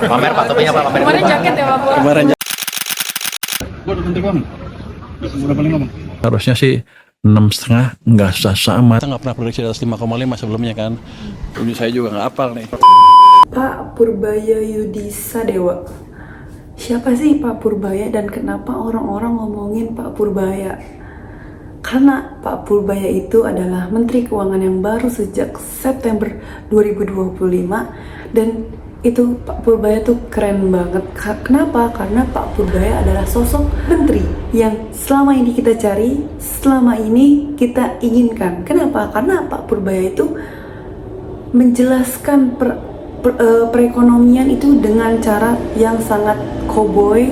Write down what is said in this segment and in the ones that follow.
Pamer Pak, topinya Pak, pamer. Kemarin jaket ya Pak Pur? Kemarin Buat menteri keuangan. Udah paling ngomong. harusnya sih 6,5, nggak susah amat. Kita nggak pernah prediksi di atas 5,5 sebelumnya kan. Jadi saya juga nggak hafal nih. Pak Purbaya Yudhisa Dewa. Siapa sih Pak Purbaya dan kenapa orang-orang ngomongin Pak Purbaya? Karena Pak Purbaya itu adalah Menteri Keuangan yang baru sejak September 2025 dan itu Pak Purbaya tuh keren banget. Kenapa? Karena Pak Purbaya adalah sosok menteri yang selama ini kita cari, selama ini kita inginkan. Kenapa? Karena Pak Purbaya itu menjelaskan perekonomian itu dengan cara yang sangat cowboy,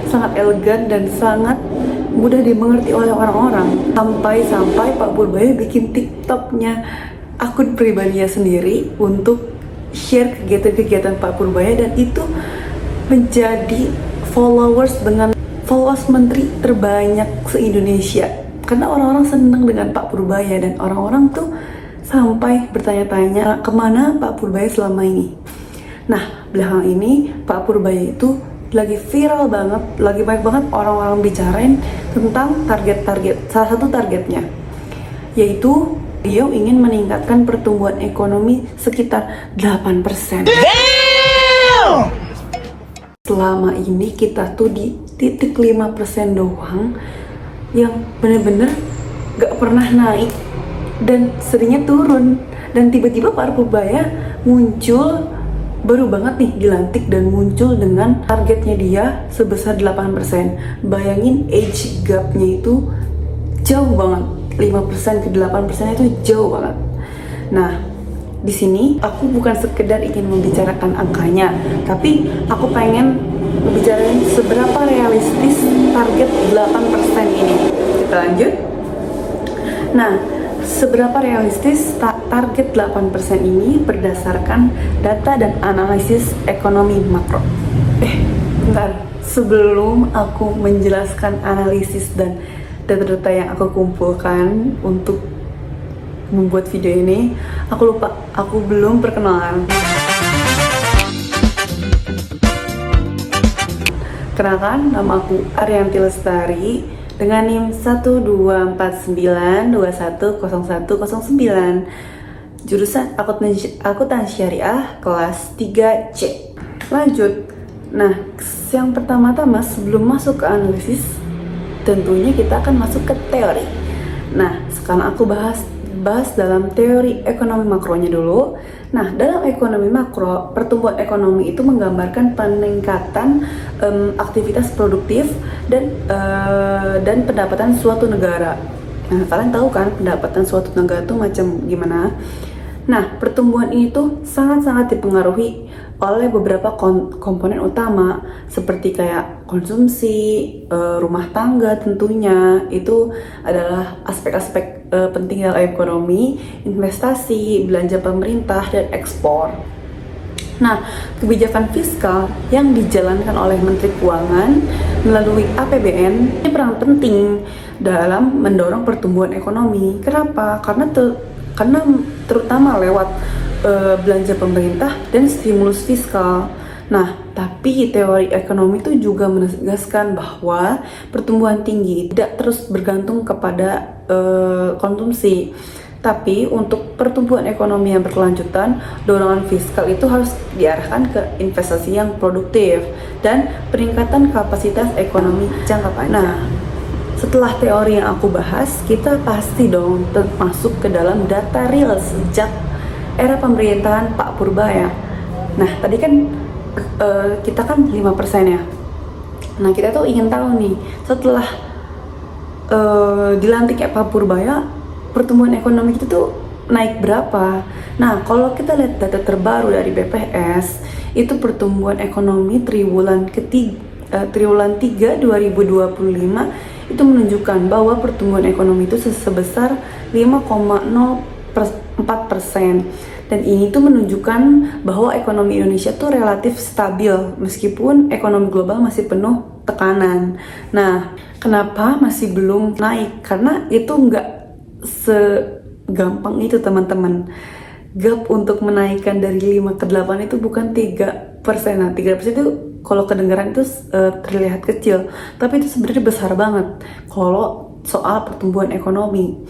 sangat elegan dan sangat mudah dimengerti oleh orang-orang. Sampai Pak Purbaya bikin TikToknya, akun pribadinya sendiri untuk share kegiatan-kegiatan Pak Purbaya dan itu menjadi followers menteri terbanyak se-Indonesia. Karena orang-orang senang dengan Pak Purbaya dan orang-orang tuh sampai bertanya-tanya kemana Pak Purbaya selama ini. Nah, belakangan ini Pak Purbaya itu lagi viral banget, lagi banyak banget orang-orang bicarain tentang target-target. Salah satu targetnya yaitu beliau ingin meningkatkan pertumbuhan ekonomi sekitar 8%. Selama ini kita tuh di titik 5% doang yang bener-bener gak pernah naik dan seringnya turun, dan tiba-tiba Pak Purbaya muncul baru banget nih dilantik dan muncul dengan targetnya dia sebesar 8%. Bayangin age gapnya itu jauh banget, 5% ke 8% itu jauh banget. Nah, di sini aku bukan sekedar ingin membicarakan angkanya, tapi aku pengen membicarain seberapa realistis target 8% ini. Kita lanjut. Nah, seberapa realistis target 8% ini berdasarkan data dan analisis ekonomi makro. Bentar, sebelum aku menjelaskan analisis dan data-data yang aku kumpulkan untuk membuat video ini, aku belum perkenalan. Kenalkan, nama aku Arianti Lestari dengan NIM 1249210109, jurusan akuntansi syariah kelas 3C. Lanjut. Nah, yang pertama-tama sebelum masuk ke analisis, tentunya kita akan masuk ke teori. Nah, sekarang aku bahas dalam teori ekonomi makronya dulu. Nah, dalam ekonomi makro, pertumbuhan ekonomi itu menggambarkan peningkatan aktivitas produktif dan pendapatan suatu negara. Nah, kalian tahu kan pendapatan suatu negara itu macam gimana? Nah, pertumbuhan ini tuh sangat-sangat dipengaruhi oleh beberapa komponen utama seperti kayak konsumsi, rumah tangga tentunya. Itu adalah aspek-aspek penting dalam ekonomi, investasi, belanja pemerintah, dan ekspor. Nah, kebijakan fiskal yang dijalankan oleh Menteri Keuangan melalui APBN ini peran penting dalam mendorong pertumbuhan ekonomi. Kenapa? Karena terutama lewat belanja pemerintah dan stimulus fiskal. Nah, tapi teori ekonomi itu juga menegaskan bahwa pertumbuhan tinggi tidak terus bergantung kepada konsumsi. Tapi untuk pertumbuhan ekonomi yang berkelanjutan, dorongan fiskal itu harus diarahkan ke investasi yang produktif dan peningkatan kapasitas ekonomi jangka panjang. Nah, setelah teori yang aku bahas, kita pasti dong masuk ke dalam data real sejak era pemerintahan Pak Purbaya. Nah, tadi kan kita kan 5% ya. Nah, kita tuh ingin tahu nih, setelah dilantiknya Pak Purbaya, pertumbuhan ekonomi itu tuh naik berapa? Nah, kalau kita lihat data terbaru dari BPS, itu pertumbuhan ekonomi triwulan 3 2025 itu menunjukkan bahwa pertumbuhan ekonomi itu sebesar 5,04%. Dan ini tuh menunjukkan bahwa ekonomi Indonesia tuh relatif stabil meskipun ekonomi global masih penuh tekanan. Nah, kenapa masih belum naik? Karena itu nggak segampang itu, teman-teman. gap untuk menaikkan dari 5 ke 8 itu bukan 3%. Nah, 3% itu kalau kedengaran itu terlihat kecil, tapi itu sebenarnya besar banget kalau soal pertumbuhan ekonomi.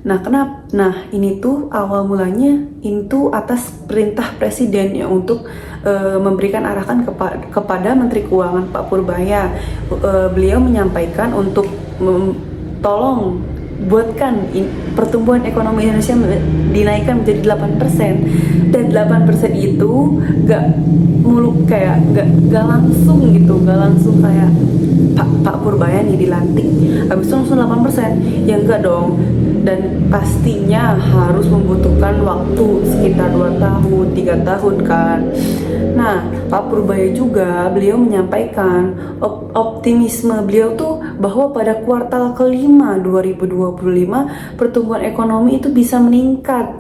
Nah, kenapa? Nah, ini tuh awal mulanya itu atas perintah presiden ya untuk memberikan arahan kepada Menteri Keuangan Pak Purbaya. Beliau menyampaikan untuk tolong buatkan pertumbuhan ekonomi Indonesia dinaikkan menjadi 8%. Dan 8% itu gak muluk kayak gak langsung gitu, gak langsung kayak Pak Purbaya nih dilantik habis itu langsung 8%, ya enggak dong. Dan pastinya harus membutuhkan waktu sekitar 2 tahun, 3 tahun kan. Nah, Pak Purbaya juga beliau menyampaikan optimisme beliau tuh bahwa pada kuartal kelima 2025 pertumbuhan ekonomi itu bisa meningkat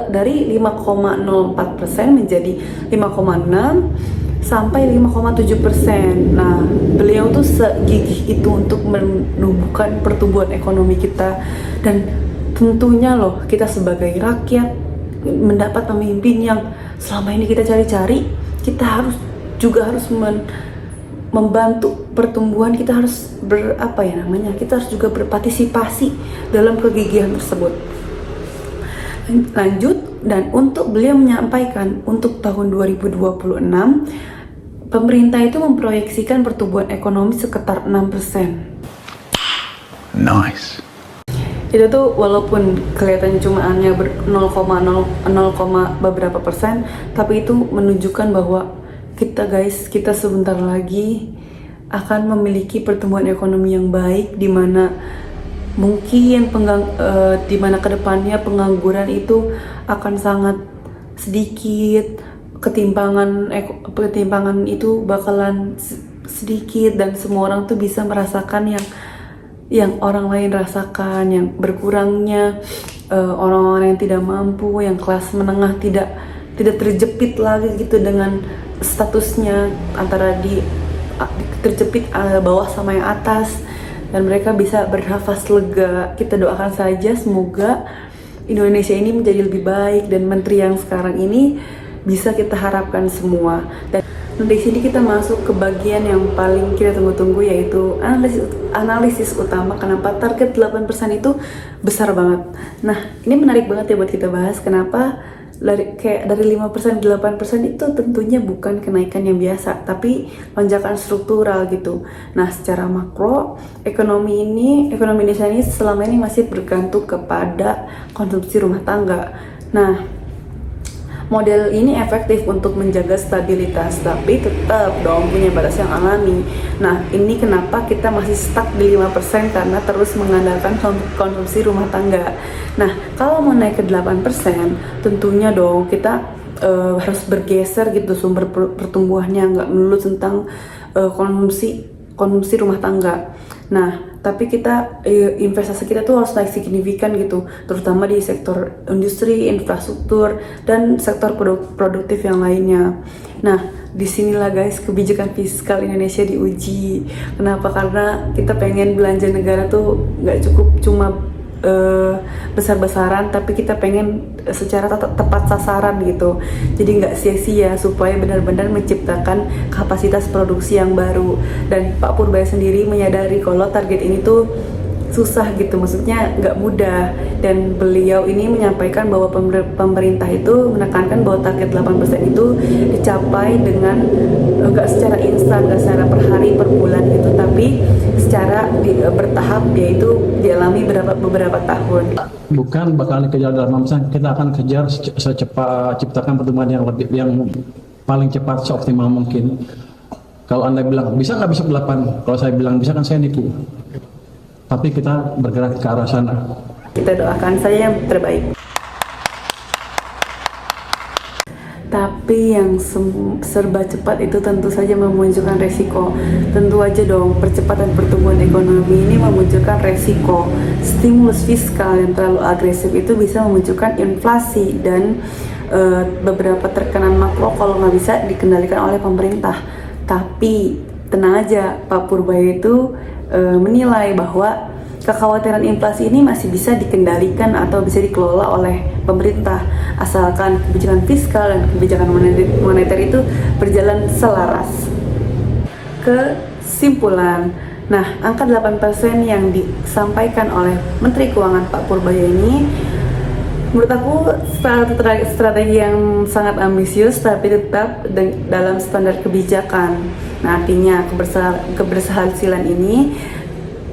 dari 5,04% menjadi 5,6 sampai 5,7%. Nah, beliau tuh segigih itu untuk menumbuhkan pertumbuhan ekonomi kita. Dan tentunya loh, kita sebagai rakyat mendapat pemimpin yang selama ini kita cari-cari, kita harus membantu pertumbuhan. Kita harus kita harus juga berpartisipasi dalam kegigihan tersebut. Lanjut, dan untuk beliau menyampaikan untuk tahun 2026 pemerintah itu memproyeksikan pertumbuhan ekonomi sekitar 6%. Nice. Itu tuh walaupun kelihatannya cuma hanya 0,0 beberapa persen, tapi itu menunjukkan bahwa kita sebentar lagi akan memiliki pertumbuhan ekonomi yang baik, di mana mungkin di mana kedepannya pengangguran itu akan sangat sedikit, ketimpangan itu bakalan sedikit, dan semua orang tuh bisa merasakan yang orang lain rasakan, yang berkurangnya orang-orang yang tidak mampu, yang kelas menengah tidak terjepit lagi gitu dengan statusnya antara terjepit bawah sama yang atas, dan mereka bisa bernafas lega. Kita doakan saja semoga Indonesia ini menjadi lebih baik, dan menteri yang sekarang ini bisa kita harapkan semua. Dan di sini kita masuk ke bagian yang paling kita tunggu-tunggu, yaitu analisis utama kenapa target 8% itu besar banget. Nah, ini menarik banget ya buat kita bahas. Kenapa dari 5% ke 8% itu tentunya bukan kenaikan yang biasa, tapi lonjakan struktural gitu. Nah, secara makro ekonomi Indonesia ini selama ini masih bergantung kepada konsumsi rumah tangga. Nah, model ini efektif untuk menjaga stabilitas, tapi tetap dong punya batas yang alami. Nah, ini kenapa kita masih stuck di 5% karena terus mengandalkan konsumsi rumah tangga. Nah, kalau mau naik ke 8%, tentunya dong kita harus bergeser gitu sumber pertumbuhannya, nggak melulu tentang konsumsi rumah tangga. Nah, tapi investasi kita tuh harus naik signifikan gitu, terutama di sektor industri, infrastruktur, dan sektor produktif yang lainnya. Nah, disinilah guys kebijakan fiskal Indonesia diuji. Kenapa? Karena kita pengen belanja negara tuh nggak cukup cuma besar-besaran, tapi kita pengen secara tepat sasaran gitu. Jadi nggak sia-sia, supaya benar-benar menciptakan kapasitas produksi yang baru. Dan Pak Purbaya sendiri menyadari kalau target ini tuh susah gitu, maksudnya nggak mudah. Dan beliau ini menyampaikan bahwa pemerintah itu menekankan bahwa target 8% itu dicapai dengan nggak secara instan, nggak secara per hari, per bulan gitu, tapi secara bertahap, yaitu dialami beberapa tahun. Bukan bakal dikejar dalam 6%, kita akan kejar secepat ciptakan pertumbuhan yang paling cepat, seoptimal mungkin. Kalau Anda bilang bisa nggak bisa 8, kalau saya bilang bisa kan saya nipu. Tapi kita bergerak ke arah sana. Kita doakan saja yang terbaik. Tapi yang serba cepat itu tentu saja memunculkan resiko. Tentu aja dong, percepatan pertumbuhan ekonomi ini memunculkan resiko. Stimulus fiskal yang terlalu agresif itu bisa memunculkan inflasi dan beberapa tekanan makro kalau nggak bisa dikendalikan oleh pemerintah. Tapi tenang aja, Pak Purbaya itu menilai bahwa kekhawatiran inflasi ini masih bisa dikendalikan atau bisa dikelola oleh pemerintah. asalkan kebijakan fiskal dan kebijakan moneter itu berjalan selaras. Kesimpulan, nah angka 8% yang disampaikan oleh Menteri Keuangan Pak Purbaya ini menurut aku strategi yang sangat ambisius tapi tetap dalam standar kebijakan. Nah artinya keberhasilan ini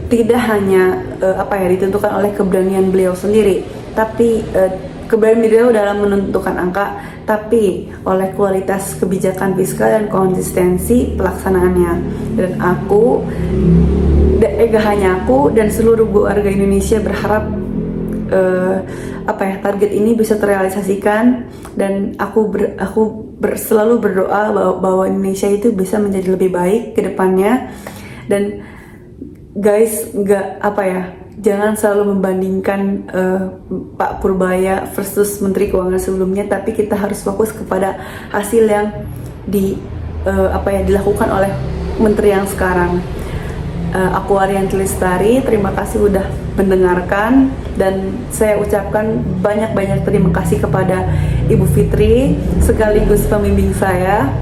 tidak hanya ditentukan oleh keberanian beliau sendiri, tapi keberanian beliau dalam menentukan angka, tapi oleh kualitas kebijakan fiskal dan konsistensi pelaksanaannya. Dan gak hanya aku dan seluruh warga Indonesia berharap target ini bisa terrealisasikan, dan aku selalu berdoa bahwa Indonesia itu bisa menjadi lebih baik ke depannya. Dan guys, jangan selalu membandingkan Pak Purbaya versus Menteri Keuangan sebelumnya, tapi kita harus fokus kepada hasil yang dilakukan oleh Menteri yang sekarang. Aku Ariyanti Lestari, terima kasih udah mendengarkan, dan saya ucapkan banyak-banyak terima kasih kepada Ibu Fitri sekaligus pembimbing saya.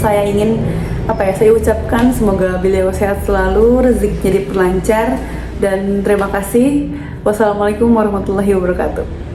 Saya ingin saya ucapkan semoga beliau sehat selalu, rezekinya diperlancar, dan terima kasih. Wassalamualaikum warahmatullahi wabarakatuh.